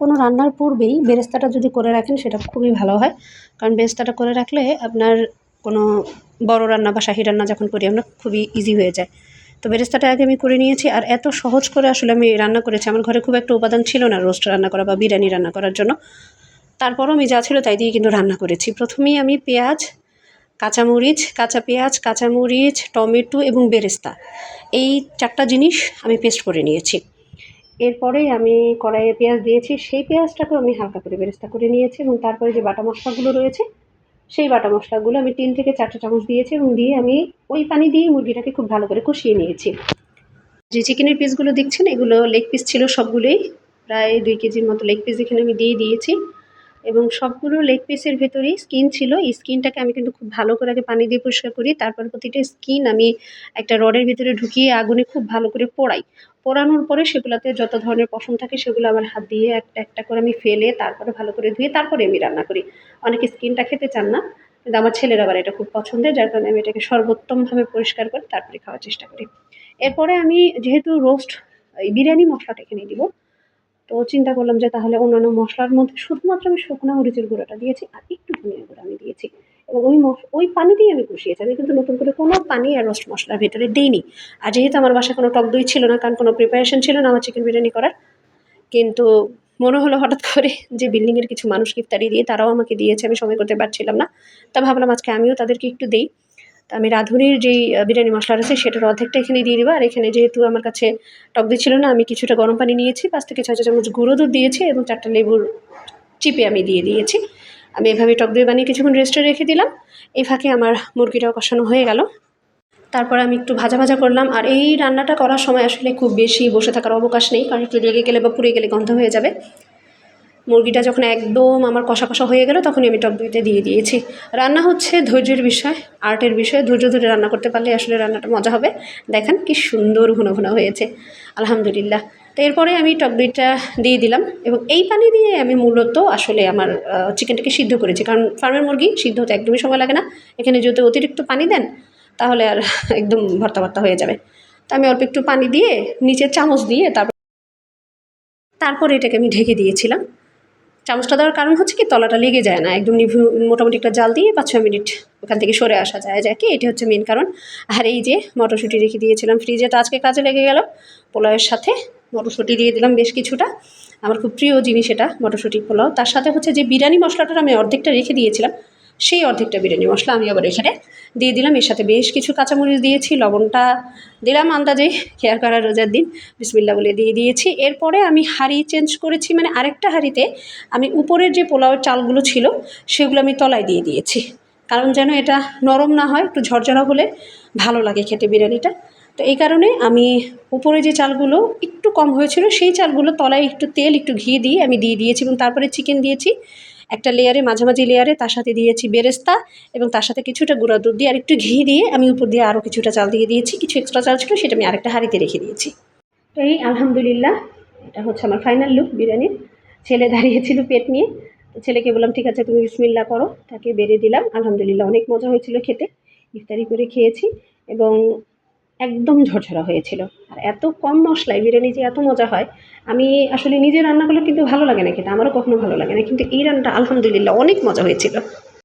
কোনো রান্নার পূর্বেই বেরেস্তাটা যদি করে রাখেন সেটা খুবই ভালো হয়, কারণ বেরেস্তাটা করে রাখলে আপনার কোনো বড় রান্না বা শাহী রান্না যখন করি আমরা খুবই ইজি হয়ে যায়। তো বেরেস্তাটা আগে আমি করে নিয়েছি, আর এত সহজ করে আসলে আমি রান্না করেছি। আমার ঘরে খুব একটা উপাদান ছিল না রোস্ট রান্না করা বা বিরিয়ানি রান্না করার জন্য, তারপরও আমি যা ছিল তাই দিয়ে কিন্তু রান্না করেছি। প্রথমেই আমি পেঁয়াজ, কাঁচামরিচ, কাঁচা পেঁয়াজ, কাঁচামরিচ, টমেটো এবং বেরেস্তা এই 4টা জিনিস আমি পেস্ট করে নিয়েছি। এরপরেই আমি কড়াইয়ে পেঁয়াজ দিয়েছি, সেই পেঁয়াজটাকেও আমি হালকা করে বেরেস্তা করে নিয়েছি, এবং তারপরে যে বাটা মশলাগুলো রয়েছে সেই বাটা মশলাগুলো আমি 3 থেকে 4 চামচ দিয়েছি, এবং দিয়ে আমি ওই পানি দিয়ে মুরগিটাকে খুব ভালো করে কষিয়ে নিয়েছি। যে চিকেনের পিসগুলো দেখছেন এগুলো লেগ পিস ছিল সবগুলোই, প্রায় 2 কেজির মতো লেগ পিস এখানে আমি দিয়ে দিয়েছি, এবং সবগুলো লেগ পিসের ভেতরেই স্কিন ছিল। এই স্কিনটাকে আমি কিন্তু খুব ভালো করে আগে পানি দিয়ে পরিষ্কার করি, তারপর প্রতিটা স্কিন আমি একটা রডের ভিতরে ঢুকিয়ে আগুনে খুব ভালো করে পোড়াই। পোড়ানোর পরে সেগুলোতে যত ধরনের পশম থাকে সেগুলো আমার হাত দিয়ে একটা একটা করে আমি ফেলে তারপরে ভালো করে ধুয়ে তারপরে আমি রান্না করি। অনেকে স্কিনটা খেতে চান না, কিন্তু আমার ছেলের আবার এটা খুব পছন্দের, যার কারণে আমি এটাকে সর্বোত্তমভাবে পরিষ্কার করে তারপরে খাওয়ার চেষ্টা করি। এরপরে আমি যেহেতু রোস্ট এই বিরিয়ানি মশলাটা এখানে দিব, তো চিন্তা করলাম যে তাহলে অন্যান্য মশলার মধ্যে শুধুমাত্র আমি শুকনো মরিচের গুঁড়োটা দিয়েছি আর একটু ধনিয়ার গুঁড়ো আমি দিয়েছি, এবং ওই পানি দিয়ে আমি কষিয়েছি। আমি কিন্তু নতুন করে কোনো পানি আর রোস্ট মশলার ভেতরে দিইনি। আর যেহেতু আমার বাসায় কোনো টক দই ছিল না, কারণ কোনো প্রিপারেশন ছিল না আমার চিকেন বিরিয়ানি করার, কিন্তু মনে হলো হঠাৎ করে যে বিল্ডিংয়ের কিছু মানুষকে ইফতারি দিয়ে তারাও আমাকে দিয়েছে, আমি সময় করতে পারছিলাম না। তা ভাবলাম আজকে আমিও তাদেরকে একটু দেই। তা আমি রাঁধুনির যেই বিরিয়ানি মশলা রয়েছে সেটার অর্ধেকটা এখানে দিয়ে দিবা। আর এখানে যেহেতু আমার কাছে টক দই ছিল না, আমি কিছুটা গরম পানি নিয়েছি, 5 থেকে 6 চামচ গুঁড়ো দুধ দিয়েছি, এবং 4টা লেবুর চিপে আমি দিয়ে দিয়েছি। আমি এভাবে টক দই বানিয়ে কিছুক্ষণ রেস্টে রেখে দিলাম। এই ফাঁকে আমার মুরগিটাও কষানো হয়ে গেল। তারপর আমি একটু ভাজা ভাজা করলাম। আর এই রান্নাটা করার সময় আসলে খুব বেশি বসে থাকার অবকাশ নেই, কারণ একটু লেগে গেলে বা পুড়ে গেলে গন্ধ হয়ে যাবে। মুরগিটা যখন একদম আমার কষা কষা হয়ে গেল তখনই আমি টক দইটা দিয়ে দিয়েছি। রান্না হচ্ছে ধৈর্যের বিষয়, আর্টের বিষয়। ধৈর্য ধরে রান্না করতে পারলে আসলে রান্নাটা মজা হবে। দেখেন কি সুন্দর ঘন ঘন হয়েছে, আলহামদুলিল্লাহ। তো এরপরে আমি টক দইটা দিয়ে দিলাম, এবং এই পানি দিয়ে আমি মূলত আসলে আমার চিকেনটাকে সিদ্ধ করেছি, কারণ ফার্মের মুরগি সিদ্ধ হতে একদমই সময় লাগে না। এখানে যদি অতিরিক্ত পানি দেন তাহলে আর একদম ভর্তা ভর্তা হয়ে যাবে। তো আমি অল্প একটু পানি দিয়ে নিচে চামচ দিয়ে তারপরে এটাকে আমি ঢেকে দিয়েছিলাম। চামচটা দেওয়ার কারণ হচ্ছে কি, তলাটা লেগে যায় না, একদম নিভু মোটামুটি একটা জাল দিয়ে 5-6 মিনিট ওখান থেকে সরে আসা যায় কি, এটা হচ্ছে মেন কারণ। আর এই যে মটরশুঁটি রেখে দিয়েছিলাম ফ্রিজে, তো আজকে কাজে লেগে গেল। পোলাওয়ের সাথে মটরশুঁটি দিয়ে দিলাম বেশ কিছুটা, আমার খুব প্রিয় জিনিস এটা মটরশুঁটি পোলাও। তার সাথে হচ্ছে যে বিরিয়ানি মশলাটার আমি অর্ধেকটা রেখে দিয়েছিলাম, সেই অর্ধেকটা বিরিয়ানি মশলা আমি আবার এখানে দিয়ে দিলাম। এর সাথে বেশ কিছু কাঁচামরিচ দিয়েছি, লবণটা দিলাম আন্দাজে, খেয়াল করা রোজার দিন বিসমিল্লাহ বলে দিয়ে দিয়েছি। এরপরে আমি হাঁড়ি চেঞ্জ করেছি, মানে আরেকটা হাঁড়িতে আমি উপরের যে পোলাওয়ের চালগুলো ছিল সেগুলো আমি তলায় দিয়ে দিয়েছি, কারণ যেন এটা নরম না হয়, একটু ঝরঝরা হলে ভালো লাগে খেতে বিরিয়ানিটা। তো এই কারণে আমি উপরে যে চালগুলো একটু কম হয়েছিল সেই চালগুলো তলায় একটু তেল একটু ঘি দিয়ে আমি দিয়ে দিয়েছি, এবং তারপরে চিকেন দিয়েছি একটা লেয়ারে, মাঝামাঝি লেয়ারে। তার সাথে দিয়েছি বেরেস্তা, এবং তার সাথে কিছুটা গুঁড়া দুধ দিয়ে আর একটু ঘি দিয়ে আমি উপর দিয়ে আরও কিছুটা চাল দিয়ে দিয়েছি। কিছু এক্সট্রা চাল ছিল সেটা আমি আরেকটা হাঁড়িতে রেখে দিয়েছি। তো এই আলহামদুলিল্লাহ, এটা হচ্ছে আমার ফাইনাল লুক বিরিয়ানির। ছেলে দাঁড়িয়েছিল পেট নিয়ে, তো ছেলেকে বললাম ঠিক আছে তুমি বিসমিল্লাহ করো, তাকে বেড়ে দিলাম। আলহামদুলিল্লাহ অনেক মজা হয়েছিল খেতে, ইফতারি করে খেয়েছি, এবং একদম ঝরঝরা হয়েছিল। আর এত কম মশলায় বিরিয়ানি যে এত মজা হয়, আমি আসলে নিজে রান্না করলে কিন্তু ভালো লাগে না খেতে, আমারও কখনো ভালো লাগে না, কিন্তু এই রান্নাটা আলহামদুলিল্লাহ অনেক মজা হয়েছিল।